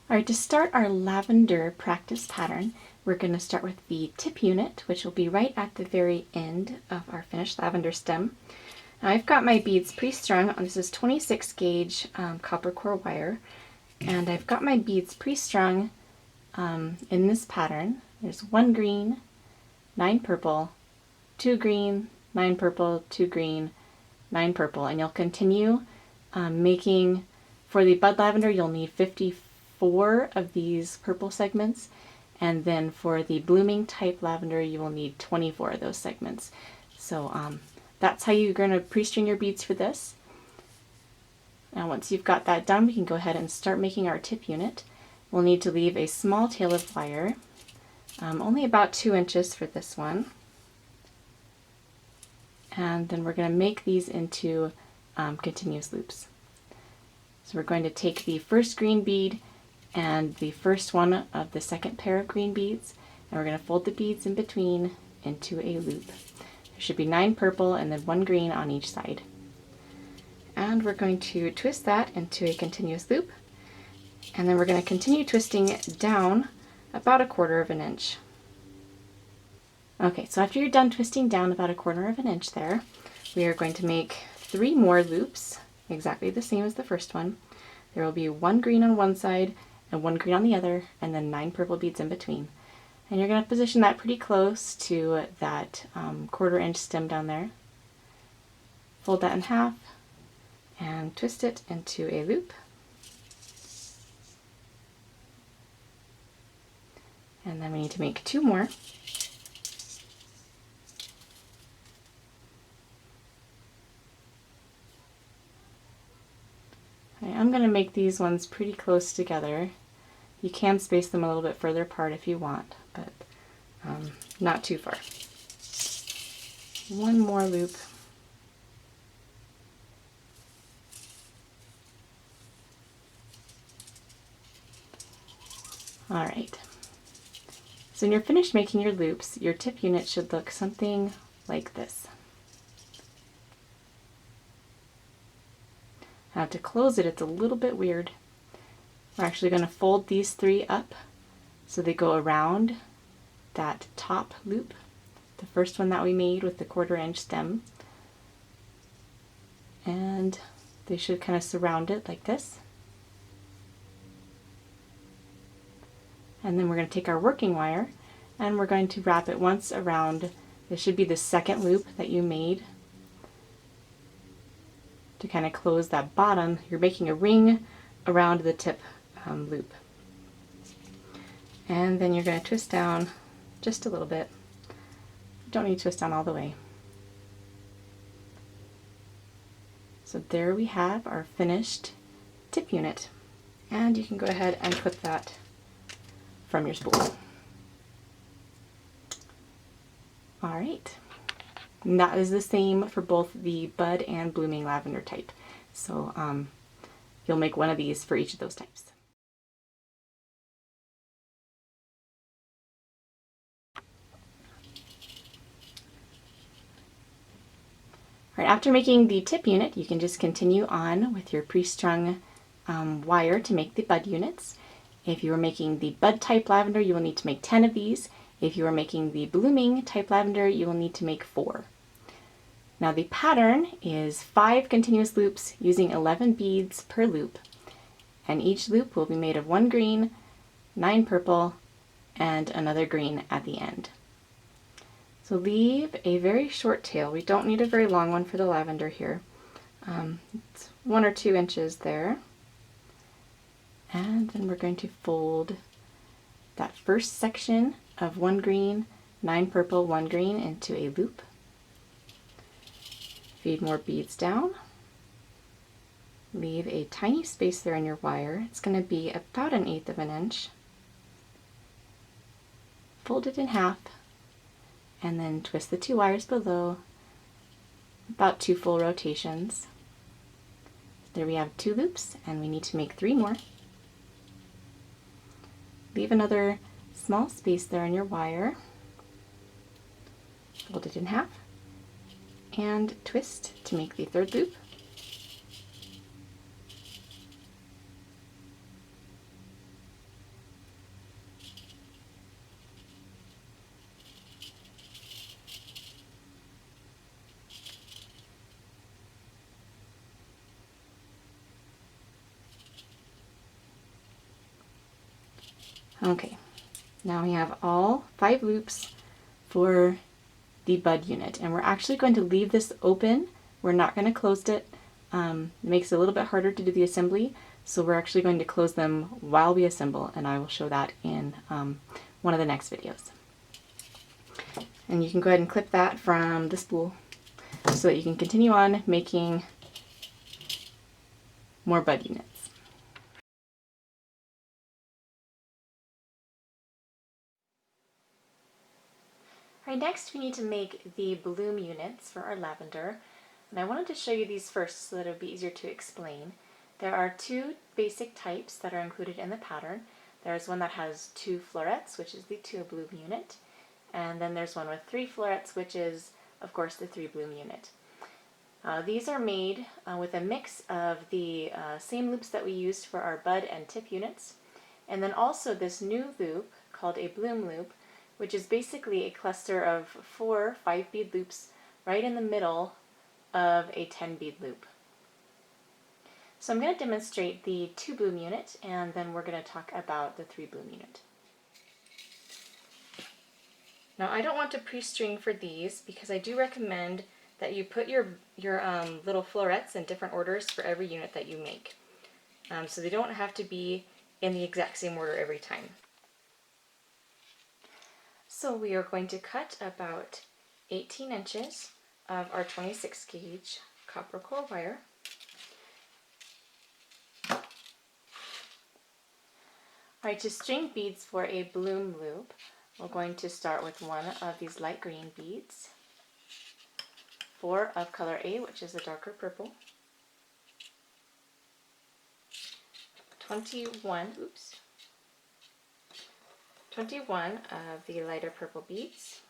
Alright, to start our lavender practice pattern, we're going to start with the tip unit, which will be right at the very end of our finished lavender stem. Now I've got my beads pre-strung. This is 26 gauge copper core wire, and I've got my beads pre-strung in this pattern. There's 1 green, 9 purple, 2 green, 9 purple, 2 green, 9 purple, and you'll continue making. For the Bud Lavender, you'll need 54 of these purple segments, and then for the blooming type lavender, you will need 24 of those segments. So that's how you're going to pre-string your beads for this. Now once you've got that done, we can go ahead and start making our tip unit. We'll need to leave a small tail of wire, only about 2 inches for this one. And then we're going to make these into continuous loops. So we're going to take the first green bead and the first one of the second pair of green beads, and we're going to fold the beads in between into a loop. There should be 9 purple and then 1 green on each side. And we're going to twist that into a continuous loop, and then we're going to continue twisting it down about 1/4 inch. Okay, so after you're done twisting down about 1/4 inch there, we are going to make 3 more loops, exactly the same as the first one. There will be 1 green on one side and 1 green on the other, and then 9 purple beads in between. And you're going to position that pretty close to that 1/4 inch stem down there. Fold that in half and twist it into a loop. And then we need to make 2 more. I'm going to make these ones pretty close together. You can space them a little bit further apart if you want, but not too far. 1 more loop. Alright, so when you're finished making your loops, your tip unit should look something like this. Now to close it, it's a little bit weird. We're actually going to fold these 3 up so they go around that top loop, the first one that we made with the 1/4 inch stem. And they should kind of surround it like this. And then we're going to take our working wire and we're going to wrap it once around. This should be the second loop that you made. To kind of close that bottom, you're making a ring around the tip loop. And then you're going to twist down just a little bit. You don't need to twist down all the way. So there we have our finished tip unit. And you can go ahead and put that from your spool. Alright. And that is the same for both the Bud and Blooming Lavender type. So you'll make one of these for each of those types. All right, after making the tip unit, you can just continue on with your pre-strung wire to make the bud units. If you are making the Bud type lavender, you will need to make 10 of these. If you are making the Blooming type lavender, you will need to make 4. Now the pattern is 5 continuous loops using 11 beads per loop, and each loop will be made of 1 green, 9 purple, and another green at the end. So leave a very short tail. We don't need a very long one for the lavender here. It's 1 or 2 inches there. And then we're going to fold that first section of 1 green, 9 purple, 1 green into a loop. Feed more beads down. Leave a tiny space there in your wire. It's going to be about 1/8 inch. Fold it in half and then twist the 2 wires below about 2 full rotations. There we have 2 loops, and we need to make 3 more. Leave another small space there in your wire. Fold it in half and twist to make the 3rd loop. Okay, now we have all 5 loops for the bud unit, and we're actually going to leave this open. We're not going to close it. It makes it a little bit harder to do the assembly, so we're actually going to close them while we assemble, and I will show that in one of the next videos. And you can go ahead and clip that from the spool so that you can continue on making more bud units. Alright, next we need to make the bloom units for our lavender, and I wanted to show you these first so that it would be easier to explain. There are 2 basic types that are included in the pattern. There's one that has 2 florets, which is the 2 bloom unit, and then there's one with 3 florets, which is of course the 3 bloom unit. These are made with a mix of the same loops that we used for our bud and tip units, and then also this new loop called a bloom loop, which is basically a cluster of 4 5-bead loops right in the middle of a 10-bead loop. So I'm going to demonstrate the 2 bloom unit, and then we're going to talk about the 3 bloom unit. Now I don't want to pre-string for these because I do recommend that you put your little florets in different orders for every unit that you make. So they don't have to be in the exact same order every time. So we are going to cut about 18 inches of our 26 gauge copper core wire. Alright, to string beads for a bloom loop, we're going to start with one of these light green beads, 4 of color A, which is a darker purple, 21 of the lighter purple beads,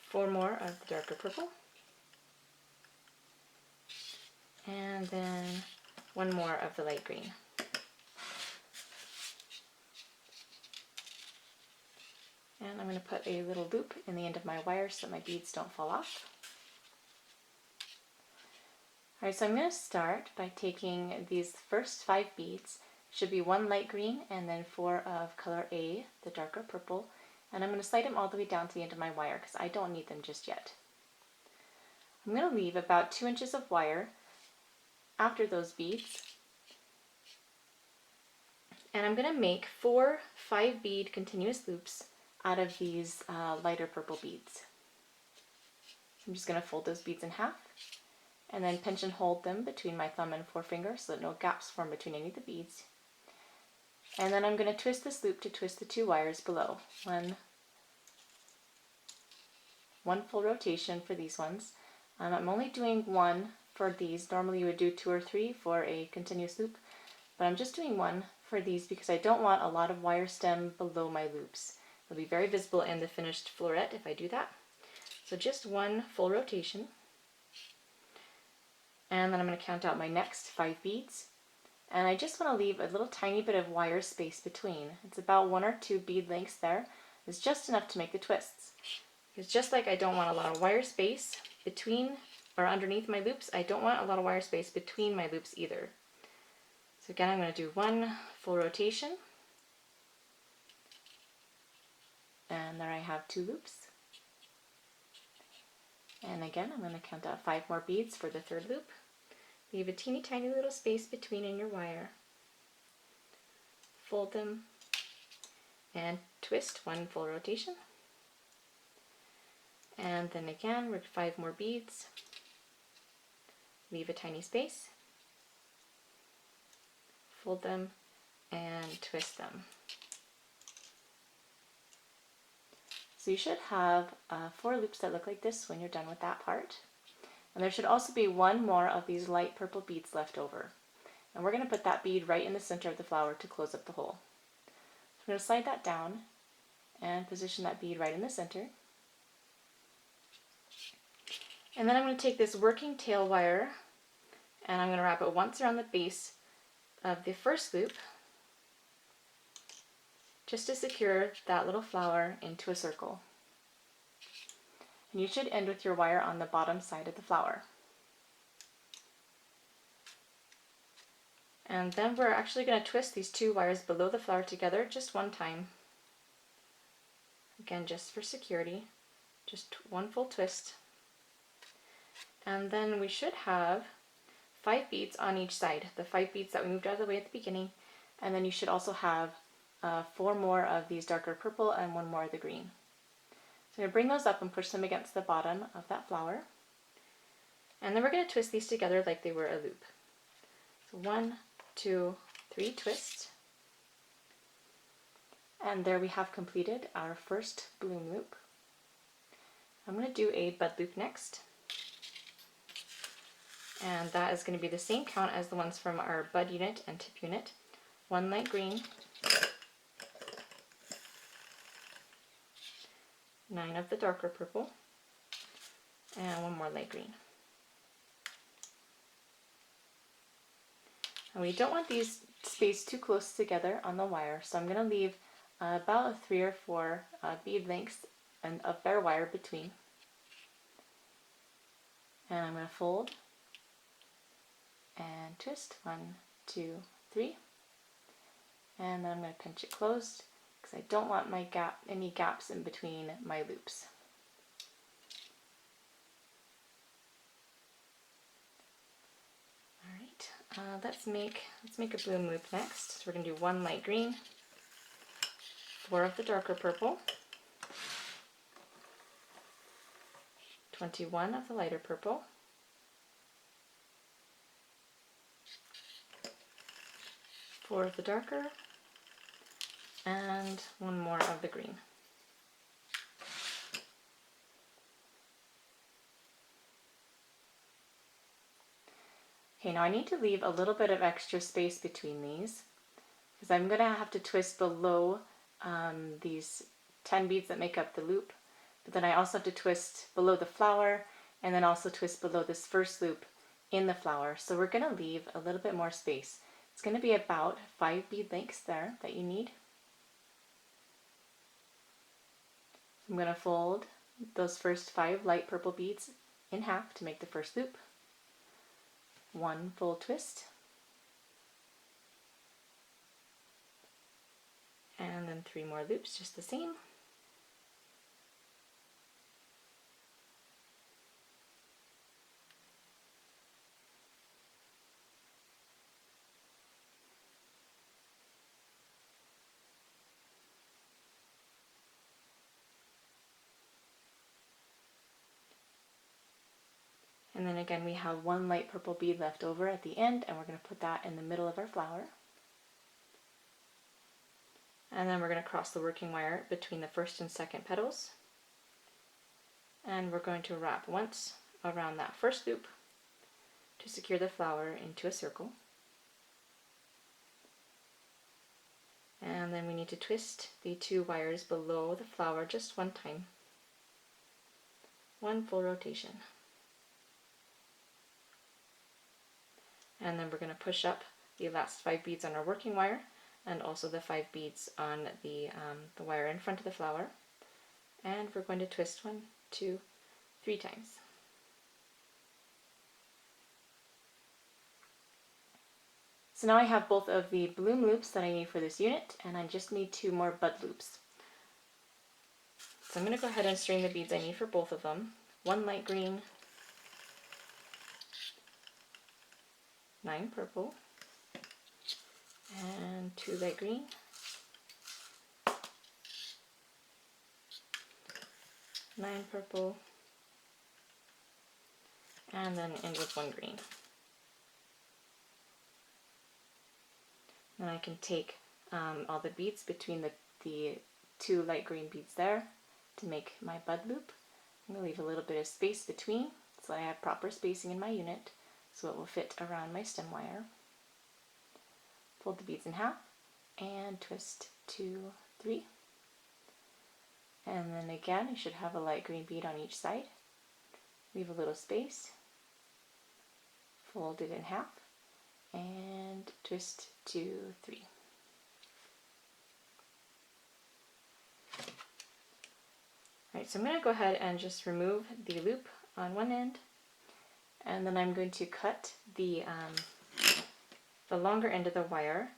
4 more of the darker purple, and then 1 more of the light green. And I'm going to put a little loop in the end of my wire so that my beads don't fall off. Alright, so I'm going to start by taking these first 5 beads, should be 1 light green and then 4 of color A, the darker purple, and I'm going to slide them all the way down to the end of my wire because I don't need them just yet. I'm going to leave about 2 inches of wire after those beads, and I'm going to make 4 5-bead continuous loops out of these lighter purple beads. I'm just going to fold those beads in half and then pinch and hold them between my thumb and forefinger so that no gaps form between any of the beads. And then I'm going to twist this loop to twist the 2 wires below. One full rotation for these ones. I'm only doing 1 for these. Normally you would do 2 or 3 for a continuous loop, but I'm just doing 1 for these because I don't want a lot of wire stem below my loops. It'll be very visible in the finished floret if I do that. So just 1 full rotation. And then I'm going to count out my next 5 beads. And I just want to leave a little tiny bit of wire space between. It's about 1 or 2 bead lengths there. It's just enough to make the twists. Because just like I don't want a lot of wire space between or underneath my loops, I don't want a lot of wire space between my loops either. So again, I'm going to do 1 full rotation. And there I have 2 loops. And again, I'm going to count out 5 more beads for the 3rd loop. Leave a teeny tiny little space between in your wire. Fold them and twist 1 full rotation. And then again, with 5 more beads. Leave a tiny space. Fold them and twist them. So you should have 4 loops that look like this when you're done with that part. And there should also be 1 more of these light purple beads left over. And we're going to put that bead right in the center of the flower to close up the hole. So I'm going to slide that down and position that bead right in the center. And then I'm going to take this working tail wire and I'm going to wrap it once around the base of the first loop just to secure that little flower into a circle. And you should end with your wire on the bottom side of the flower. And then we're actually going to twist these 2 wires below the flower together just one time. Again, just for security, just one full twist. And then we should have 5 beads on each side, the 5 beads that we moved out of the way at the beginning. And then you should also have 4 more of these darker purple and 1 more of the green. So I'm going to bring those up and push them against the bottom of that flower. And then we're going to twist these together like they were a loop. So 1, 2, 3 twists. And there we have completed our first bloom loop. I'm going to do a bud loop next. And that is going to be the same count as the ones from our bud unit and tip unit. 1 light green, 9 of the darker purple, and 1 more light green. And we don't want these spaced too close together on the wire, so I'm going to leave about 3 or 4 bead lengths of bare wire between. And I'm going to fold and twist, 1, 2, 3. And then I'm going to pinch it closed because I don't want any gaps in between my loops. Alright, let's make a bloom loop next. So we're going to do 1 light green, 4 of the darker purple, 21 of the lighter purple, 4 of the darker, and 1 more of the green. Okay, now I need to leave a little bit of extra space between these because I'm going to have to twist below these 10 beads that make up the loop, but then I also have to twist below the flower and then also twist below this first loop in the flower. So we're going to leave a little bit more space. It's going to be about 5 bead lengths there that you need. I'm going to fold those first 5 light purple beads in half to make the first loop. 1 full twist. And then 3 more loops, just the same. And then again we have 1 light purple bead left over at the end, and we're going to put that in the middle of our flower. And then we're going to cross the working wire between the first and second petals. And we're going to wrap once around that first loop to secure the flower into a circle. And then we need to twist the 2 wires below the flower just 1 time. 1 full rotation. And then we're going to push up the last 5 beads on our working wire and also the 5 beads on the wire in front of the flower. And we're going to twist 1, 2, 3 times. So now I have both of the bloom loops that I need for this unit, and I just need 2 more bud loops. So I'm going to go ahead and string the beads I need for both of them. 1 light green, 9 purple, and 2 light green, 9 purple, and then end with 1 green. Then I can take all the beads between the 2 light green beads there to make my bud loop. I'm going to leave a little bit of space between so I have proper spacing in my unit so it will fit around my stem wire. Fold the beads in half and twist 2, 3. And then again, you should have a light green bead on each side. Leave a little space, fold it in half, and twist 2, 3. Alright, so I'm going to go ahead and just remove the loop on one end, and then I'm going to cut the the longer end of the wire,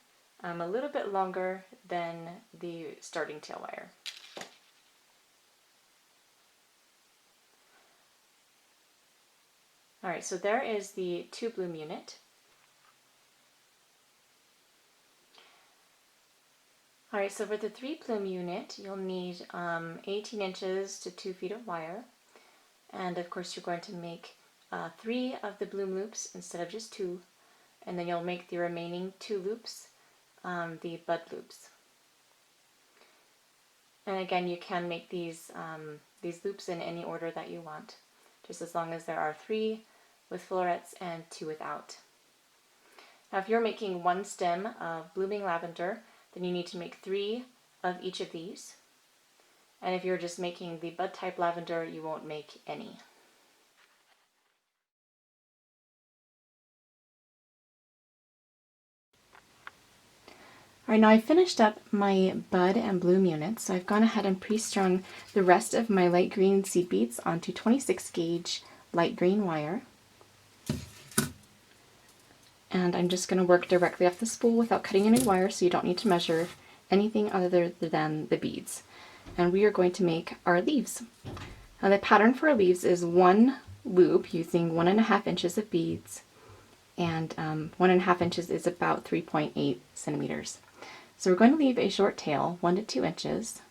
a little bit longer than the starting tail wire. Alright, so there is the 2 bloom unit. Alright, so for the 3 plume unit, you'll need 18 inches to 2 feet of wire. And of course you're going to make 3 of the bloom loops instead of just 2. And then you'll make the remaining 2 loops the bud loops. And again, you can make these loops in any order that you want, just as long as there are 3 with florets and 2 without. Now if you're making 1 stem of blooming lavender, then you need to make 3 of each of these. And if you're just making the bud type lavender, you won't make any. Alright, now I finished up my bud and bloom units, so I've gone ahead and pre-strung the rest of my light green seed beads onto 26 gauge light green wire. And I'm just going to work directly off the spool without cutting any wire, so you don't need to measure anything other than the beads. And we are going to make our leaves. Now the pattern for our leaves is 1 loop using 1.5 inches of beads, and 1.5 inches is about 3.8 centimeters. So we're going to leave a short tail, 1 to 2 inches,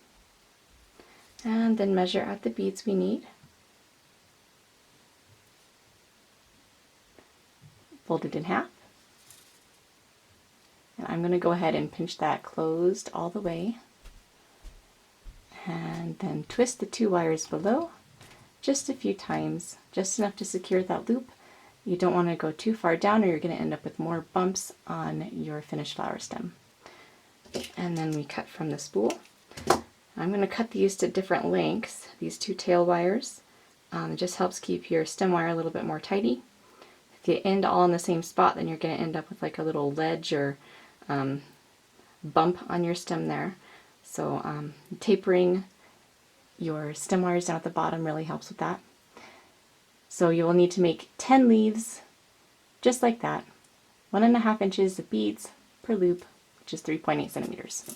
and then measure out the beads we need. Fold it in half. And I'm going to go ahead and pinch that closed all the way. And then twist the 2 wires below just a few times, just enough to secure that loop. You don't want to go too far down or you're going to end up with more bumps on your finished flower stem. And then we cut from the spool. I'm going to cut these to different lengths, these 2 tail wires. It just helps keep your stem wire a little bit more tidy. If you end all in the same spot, then you're going to end up with like a little ledge or bump on your stem there. So tapering your stem wires down at the bottom really helps with that. So you will need to make 10 leaves just like that, 1.5 inches of beads per loop, which is 3.8 centimeters.